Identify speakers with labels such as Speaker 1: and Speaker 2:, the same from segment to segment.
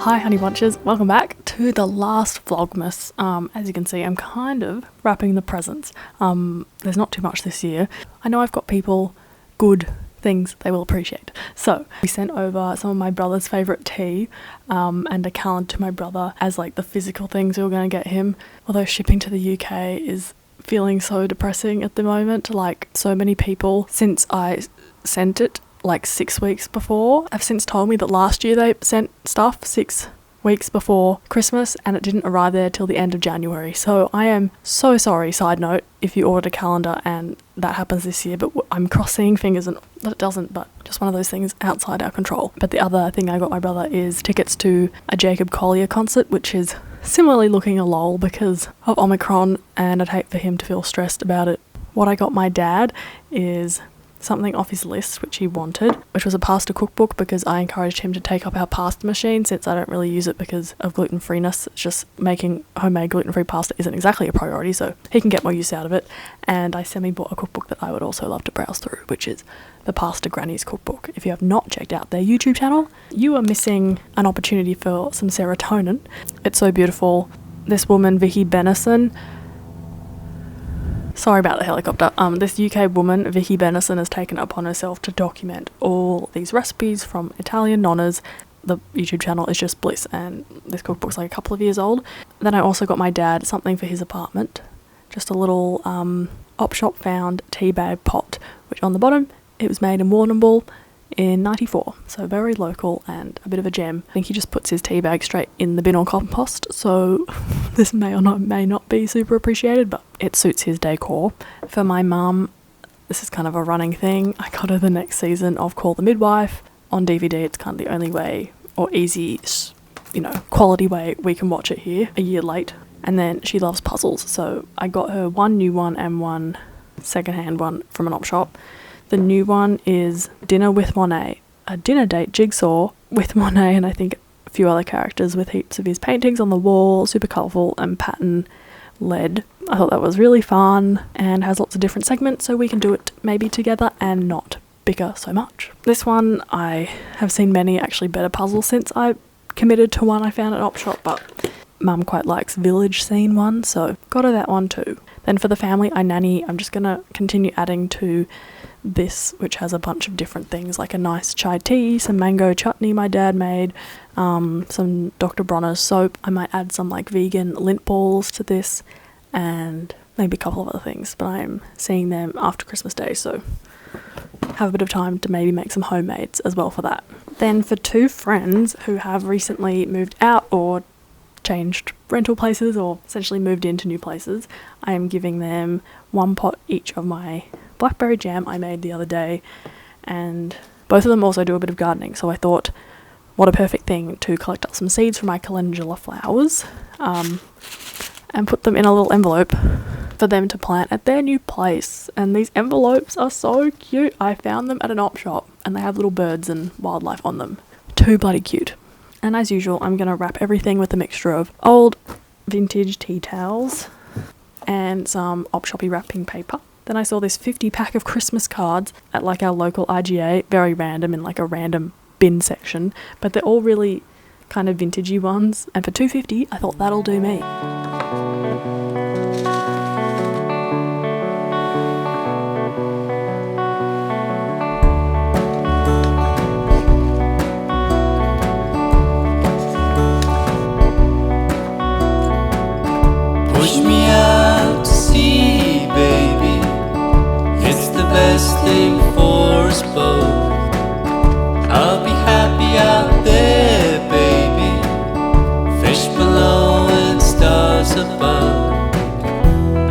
Speaker 1: Hi Honey Bunches, welcome back to the last Vlogmas. As you can see, I'm kind of wrapping the presents. There's not too much this year. I know I've got people good things they will appreciate. So we sent over some of my brother's favourite tea and a calendar to my brother as like the physical things we were going to get him. Although shipping to the UK is feeling so depressing at the moment. Like so many people since I sent it like 6 weeks before have since told me that last year they sent stuff 6 weeks before Christmas and it didn't arrive there till the end of January. So I am so sorry, side note, if you ordered a calendar and that happens this year, but I'm crossing fingers and that it doesn't, but just one of those things outside our control. But the other thing I got my brother is tickets to a Jacob Collier concert, which is similarly looking a lull because of Omicron, and I'd hate for him to feel stressed about it. What I got my dad is something off his list which he wanted, which was a pasta cookbook, because I encouraged him to take up our pasta machine since I don't really use it because of gluten-freeness. It's just making homemade gluten-free pasta isn't exactly a priority, so he can get more use out of it. And I semi-bought a cookbook that I would also love to browse through, which is the Pasta Grannies cookbook. If you have not checked out their YouTube channel, you are missing an opportunity for some serotonin. It's so beautiful. This woman, Vicky Benison, sorry about the helicopter. This UK woman, Vicky Benison, has taken it upon herself to document all these recipes from Italian nonnas. The YouTube channel is just bliss, and this cookbook's like a couple of years old. Then I also got my dad something for his apartment, just a little op shop found tea bag pot, which on the bottom it was made in Warrnambool in 94, so very local and a bit of a gem. I think he just puts his tea bag straight in the bin or compost, so this may not be super appreciated, but it suits his decor. For my mum, this is kind of a running thing. I got her the next season of Call the Midwife on DVD. It's kind of the only way, or easy, quality way we can watch it here, a year late. And then she loves puzzles, so I got her one new one and one secondhand one from an op shop. The new one is Dinner with Monet, a dinner date jigsaw with Monet and I think a few other characters with heaps of his paintings on the wall, super colourful and pattern led. I thought that was really fun and has lots of different segments, so we can do it maybe together and not bicker so much. This one, I have seen many actually better puzzles since I committed to one I found at op shop, but Mum quite likes village scene one, so got her that one too. Then for the family I nanny, I'm just going to continue adding to this, which has a bunch of different things, like a nice chai tea, some mango chutney my dad made, some Dr. Bronner's soap. I might add some like vegan lint balls to this, and maybe a couple of other things, but I'm seeing them after Christmas Day, so have a bit of time to maybe make some homemades as well for that. Then for two friends who have recently moved out or changed rental places or essentially moved into new places, I am giving them one pot each of my blackberry jam I made the other day, and both of them also do a bit of gardening, so I thought what a perfect thing to collect up some seeds from my calendula flowers and put them in a little envelope for them to plant at their new place. And these envelopes are so cute. I found them at an op shop and they have little birds and wildlife on them. Too bloody cute. And as usual, I'm going to wrap everything with a mixture of old vintage tea towels and some op shoppy wrapping paper. Then I saw this 50 pack of Christmas cards at like our local IGA, very random in like a random bin section, but they're all really kind of vintagey ones, and for $2.50 I thought that'll do me.
Speaker 2: Push me out to sea, baby. It's the best thing for us both. I'll be happy out there, baby. Fish below and stars above.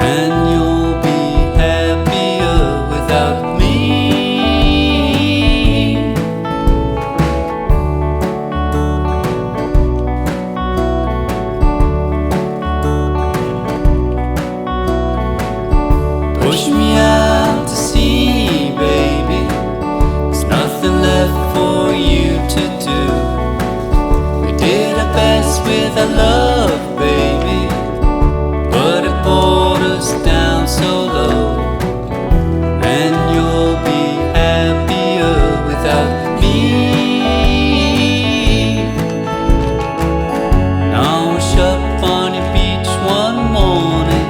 Speaker 2: And you'll be happier without me. I love, baby, but it brought us down so low. And you'll be happier without me. Now wash up on your beach one morning,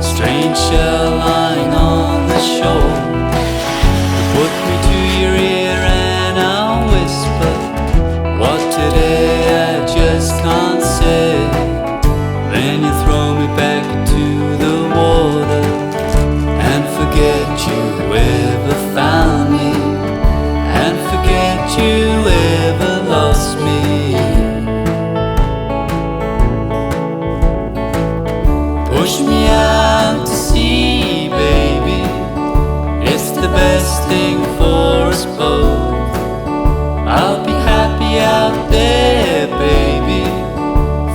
Speaker 2: strange shell lying on the shore. You put me to your ear and I'll whisper what today I just can't say. Then you throw me back into the water and forget you ever found me, and forget you ever lost me. Push me out to sea, baby, it's the best thing for us both. I'll be happy out there, baby,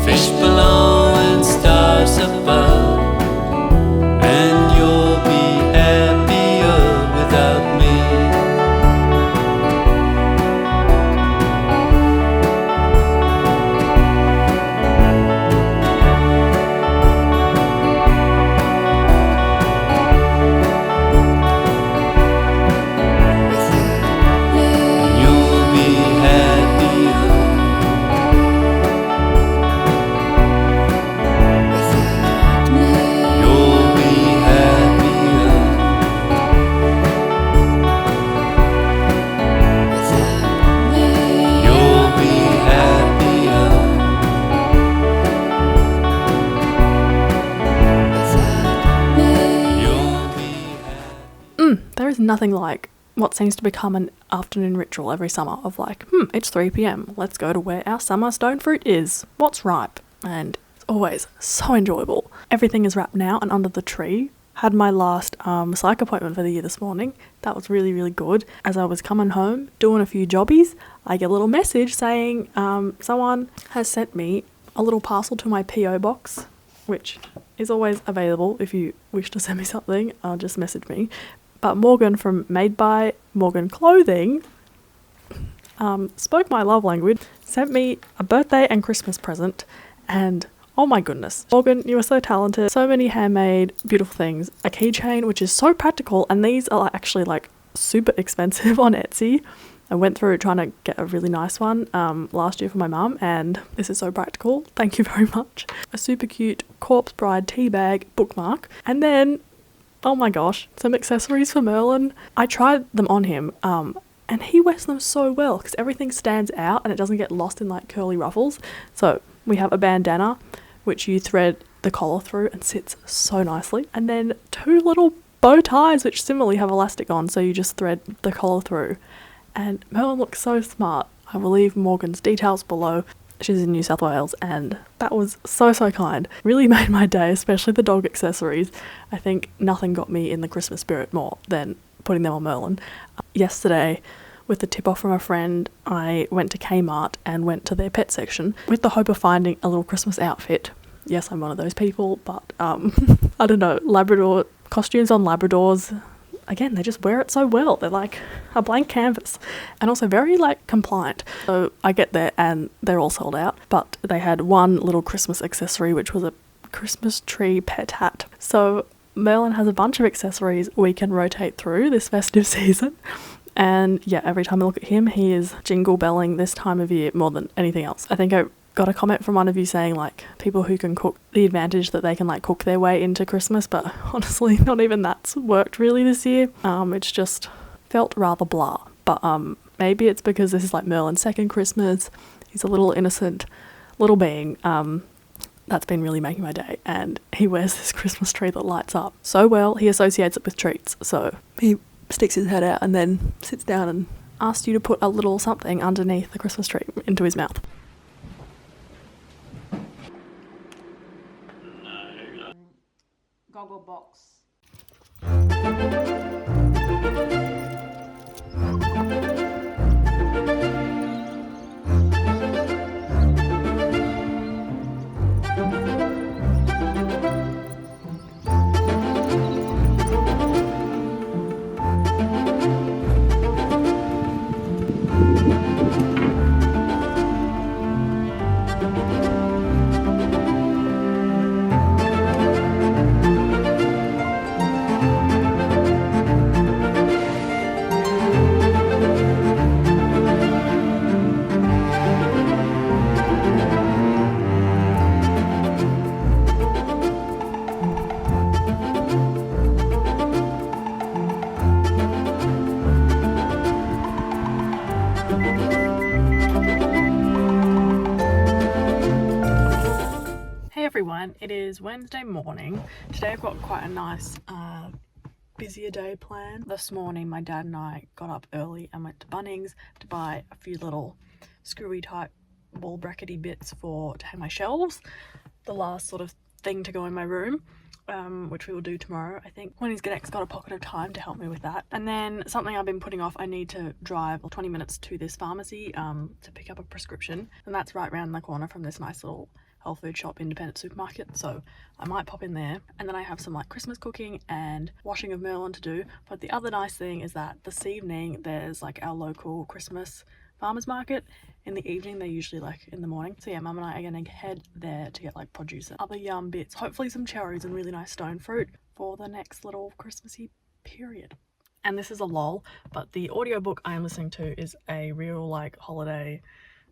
Speaker 2: fish below and stars above. And you'll be happier without me. You'll be happier. You'll be happier. You'll be happier. You'll be happier.
Speaker 1: There is nothing like what seems to become an afternoon ritual every summer of like, it's 3 p.m. Let's go to where our summer stone fruit is. What's ripe? And it's always so enjoyable. Everything is wrapped now and under the tree. Had my last psych appointment for the year this morning. That was really, really good. As I was coming home, doing a few jobbies, I get a little message saying someone has sent me a little parcel to my PO box, which is always available if you wish to send me something. Just message me. But Morgan from Made by Morgan Clothing spoke my love language, sent me a birthday and Christmas present, and oh my goodness, Morgan, you are so talented. So many handmade, beautiful things. A keychain, which is so practical, and these are actually like super expensive on Etsy. I went through trying to get a really nice one last year for my mum, and this is so practical. Thank you very much. A super cute Corpse Bride tea bag bookmark, and then, oh my gosh, some accessories for Merlin. I tried them on him, and he wears them so well because everything stands out and it doesn't get lost in like curly ruffles. So we have a bandana, which you thread the collar through and sits so nicely. And then 2 little bow ties, which similarly have elastic on, so you just thread the collar through. And Merlin looks so smart. I will leave Morgan's details below. She's in New South Wales, and that was so, so kind. Really made my day, especially the dog accessories. I think nothing got me in the Christmas spirit more than putting them on Merlin. Yesterday, with the tip off from a friend, I went to Kmart and went to their pet section with the hope of finding a little Christmas outfit. Yes, I'm one of those people, but I don't know, Labrador costumes on Labradors, again, they just wear it so well. They're like a blank canvas, and also very like compliant. So I get there and they're all sold out, but they had one little Christmas accessory, which was a Christmas tree pet hat. So Merlin has a bunch of accessories we can rotate through this festive season. And yeah, every time I look at him, he is jingle belling this time of year more than anything else. I think I got a comment from one of you saying like people who can cook, the advantage that they can like cook their way into Christmas, but honestly not even that's worked really this year. It's just felt rather blah, but maybe it's because this is like Merlin's second Christmas. He's a little innocent little being. That's been really making my day, and he wears this Christmas tree that lights up so well. He associates it with treats, so he sticks his head out and then sits down and asks you to put a little something underneath the Christmas tree into his mouth.
Speaker 3: Goggle box.
Speaker 1: everyone, it is Wednesday morning. Today I've got quite a nice busier day planned. This morning my dad and I got up early and went to Bunnings to buy a few little screwy type wall brackety bits to hang my shelves. The last sort of thing to go in my room, which we will do tomorrow, I think. When he's got a pocket of time to help me with that. And then something I've been putting off, I need to drive 20 minutes to this pharmacy to pick up a prescription, and that's right around the corner from this nice little health food shop independent supermarket, so I might pop in there. And then I have some like Christmas cooking and washing of Merlin to do. But the other nice thing is that this evening there's like our local Christmas farmers market. In the evening, they're usually like in the morning. So yeah, Mum and I are gonna head there to get like produce and other yum bits, hopefully some cherries and really nice stone fruit for the next little Christmassy period. And this is a lol, but the audiobook I am listening to is a real like holiday,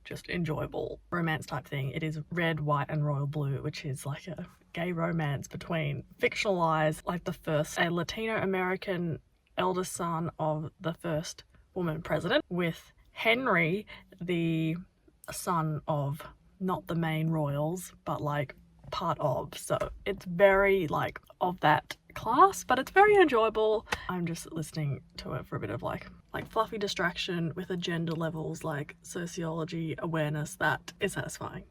Speaker 1: just enjoyable romance type thing. It is Red, White and Royal Blue, which is like a gay romance between fictionalized, like a Latino American eldest son of the first woman president, with Henry, the son of not the main royals, but like part of. So it's very like of that class, but it's very enjoyable. I'm just listening to it for a bit of like fluffy distraction with agenda levels, like sociology awareness that is satisfying.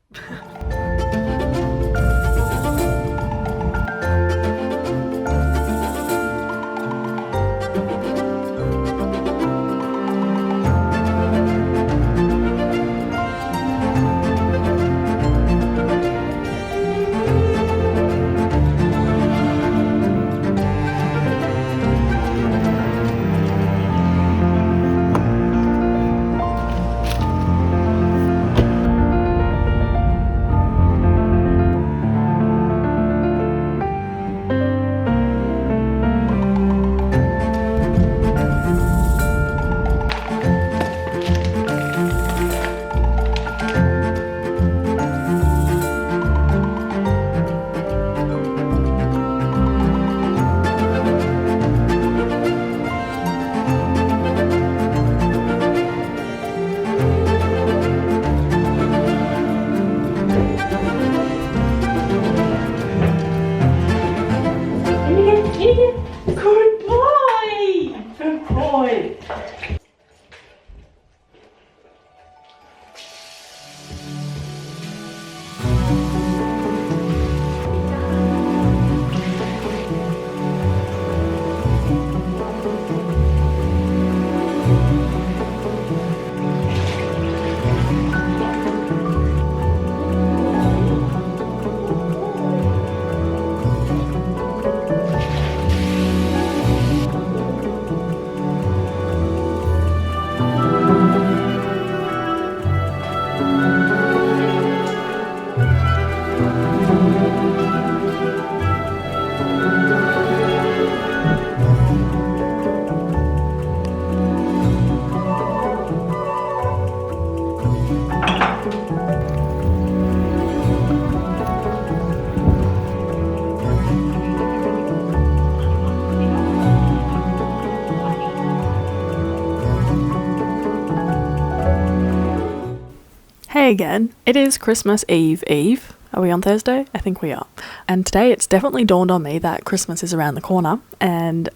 Speaker 1: Hey again, it is Christmas Eve. Are we on Thursday? I think we are. And today it's definitely dawned on me that Christmas is around the corner and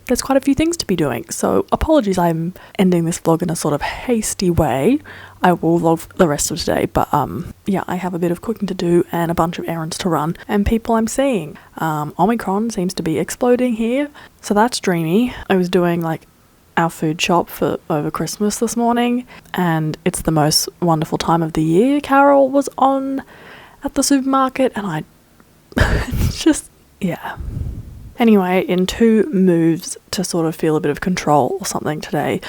Speaker 1: there's quite a few things to be doing. So apologies, I'm ending this vlog in a sort of hasty way. I will vlog the rest of today, but yeah, I have a bit of cooking to do and a bunch of errands to run and people I'm seeing. Omicron seems to be exploding here, so that's dreamy. I was doing like our food shop for over Christmas this morning and it's the most wonderful time of the year. Carol was on at the supermarket and I just, yeah. Anyway, in 2 moves to sort of feel a bit of control or something today,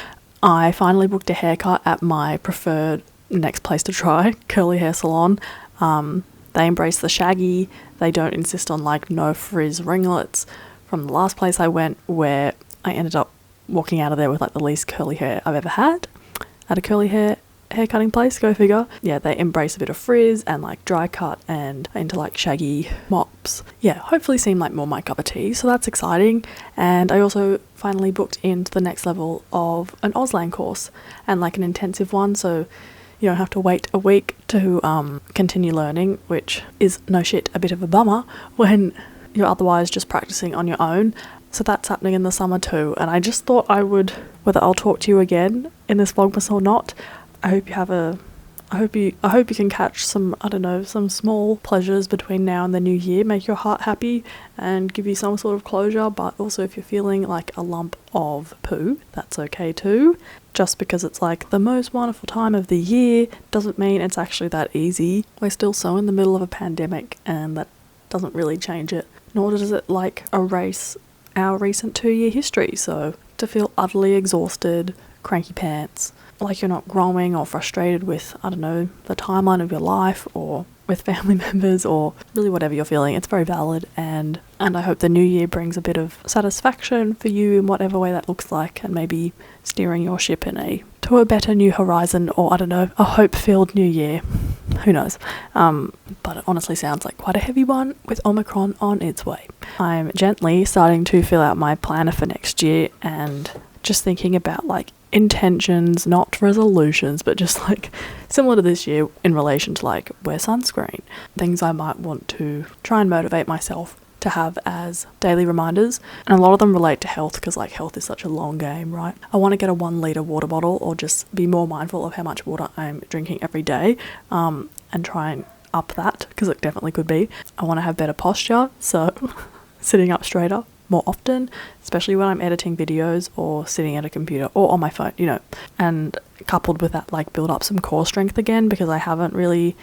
Speaker 1: I finally booked a haircut at my preferred next place to try, curly hair salon. They embrace the shaggy. They don't insist on like no frizz ringlets. From the last place I went, where I ended up walking out of there with like the least curly hair I've ever had at a curly hair cutting place, go figure. Yeah, they embrace a bit of frizz and like dry cut and into like shaggy mops. Yeah, hopefully seem like more my cup of tea, so that's exciting. And I also finally booked into the next level of an Auslan course and like an intensive one, so you don't have to wait a week to continue learning, which is no shit a bit of a bummer when you're otherwise just practicing on your own. So that's happening in the summer too, and I just thought I would, whether I'll talk to you again in this Vlogmas or not, I hope you can catch some, I don't know, some small pleasures between now and the new year, make your heart happy and give you some sort of closure. But also, if you're feeling like a lump of poo, that's okay too. Just because it's like the most wonderful time of the year doesn't mean it's actually that easy. We're still so in the middle of a pandemic, and that doesn't really change it, nor does it like erase our recent 2-year history. So to feel utterly exhausted, cranky pants, like you're not growing, or frustrated with, I don't know, the timeline of your life or with family members, or really whatever you're feeling, it's very valid, and I hope the new year brings a bit of satisfaction for you in whatever way that looks like, and maybe steering your ship to a better new horizon, or I don't know, a hope-filled new year. Who knows? But it honestly sounds like quite a heavy one with Omicron on its way. I'm gently starting to fill out my planner for next year, and just thinking about like intentions, not resolutions, but just like similar to this year in relation to like wear sunscreen, things I might want to try and motivate myself to have as daily reminders. And a lot of them relate to health, because like health is such a long game, right? I want to get a 1 litre water bottle, or just be more mindful of how much water I'm drinking every day, and try and up that, because it definitely could be. I want to have better posture, so sitting up straighter more often, especially when I'm editing videos or sitting at a computer or on my phone, you know. And coupled with that, like build up some core strength again, because I haven't really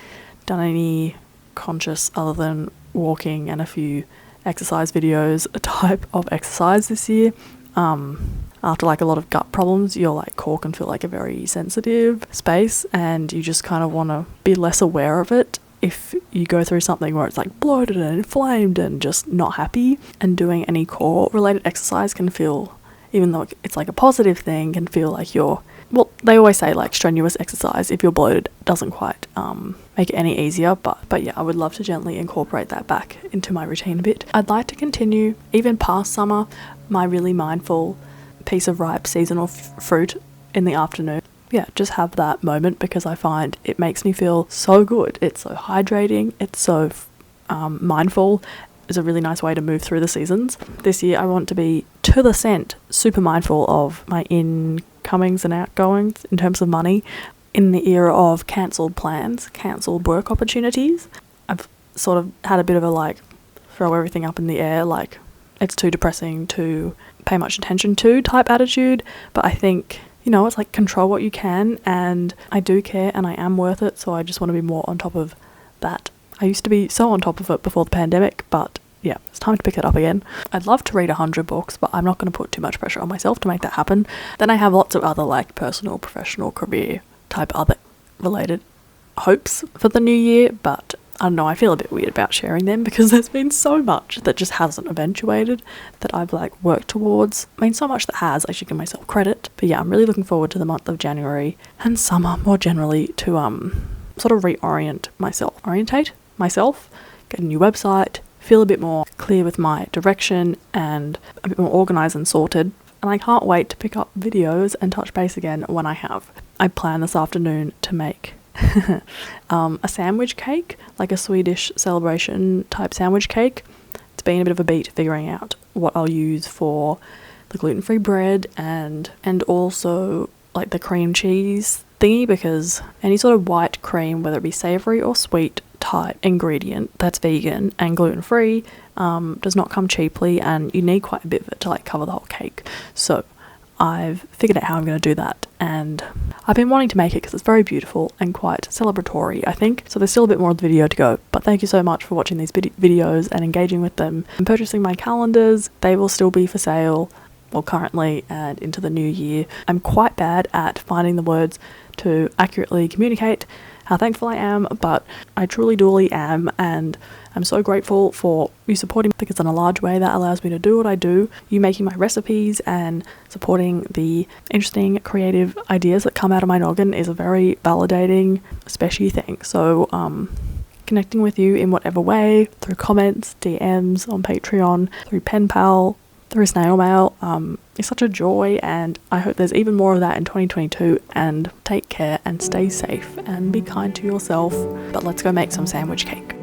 Speaker 1: done any conscious other than walking and a few exercise videos type of exercise this year. After like a lot of gut problems, your like core can feel like a very sensitive space, and you just kind of want to be less aware of it if you go through something where it's like bloated and inflamed and just not happy. And doing any core related exercise can feel, even though it's like a positive thing, can feel like you're, well, they always say like strenuous exercise, if you're bloated, doesn't quite make it any easier, but yeah, I would love to gently incorporate that back into my routine a bit. I'd like to continue, even past summer, my really mindful piece of ripe seasonal fruit in the afternoon. Yeah, just have that moment, because I find it makes me feel so good. It's so hydrating, it's so mindful. It's a really nice way to move through the seasons. This year I want to be, to the cent, super mindful of my incomings and outgoings in terms of money. In the era of cancelled plans, cancelled work opportunities, I've sort of had a bit of a like throw everything up in the air, like it's too depressing to pay much attention to type attitude. But I think, you know, it's like control what you can, and I do care and I am worth it, so I just want to be more on top of that. I used to be so on top of it before the pandemic, but yeah, it's time to pick it up again. I'd love to read 100 books, but I'm not going to put too much pressure on myself to make that happen. Then I have lots of other like personal, professional, career type other related hopes for the new year, but I don't know, I feel a bit weird about sharing them, because there's been so much that just hasn't eventuated that I've like worked towards. I mean, so much that has, I should give myself credit. But yeah, I'm really looking forward to the month of January and summer more generally to sort of orientate myself, get a new website, feel a bit more clear with my direction and a bit more organised and sorted. And I can't wait to pick up videos and touch base again when I have. I plan this afternoon to make a sandwich cake, like a Swedish celebration type sandwich cake. It's been a bit of a beat figuring out what I'll use for the gluten-free bread and also like the cream cheese thingy, because any sort of white cream, whether it be savoury or sweet type ingredient that's vegan and gluten-free, does not come cheaply, and you need quite a bit of it to like cover the whole cake. So I've figured out how I'm going to do that, and I've been wanting to make it because it's very beautiful and quite celebratory, I think. So there's still a bit more of the video to go, but thank you so much for watching these videos and engaging with them and purchasing my calendars. They will still be for sale, well, currently and into the new year. I'm quite bad at finding the words to accurately communicate how thankful I am, but I truly am, and I'm so grateful for you supporting me, because in a large way that allows me to do what I do. You making my recipes and supporting the interesting creative ideas that come out of my noggin is a very validating, special thing. So connecting with you in whatever way, through comments, DMs on Patreon, through pen pal, through snail mail is such a joy, and I hope there's even more of that in 2022. And take care and stay safe and be kind to yourself. But let's go make some sandwich cake.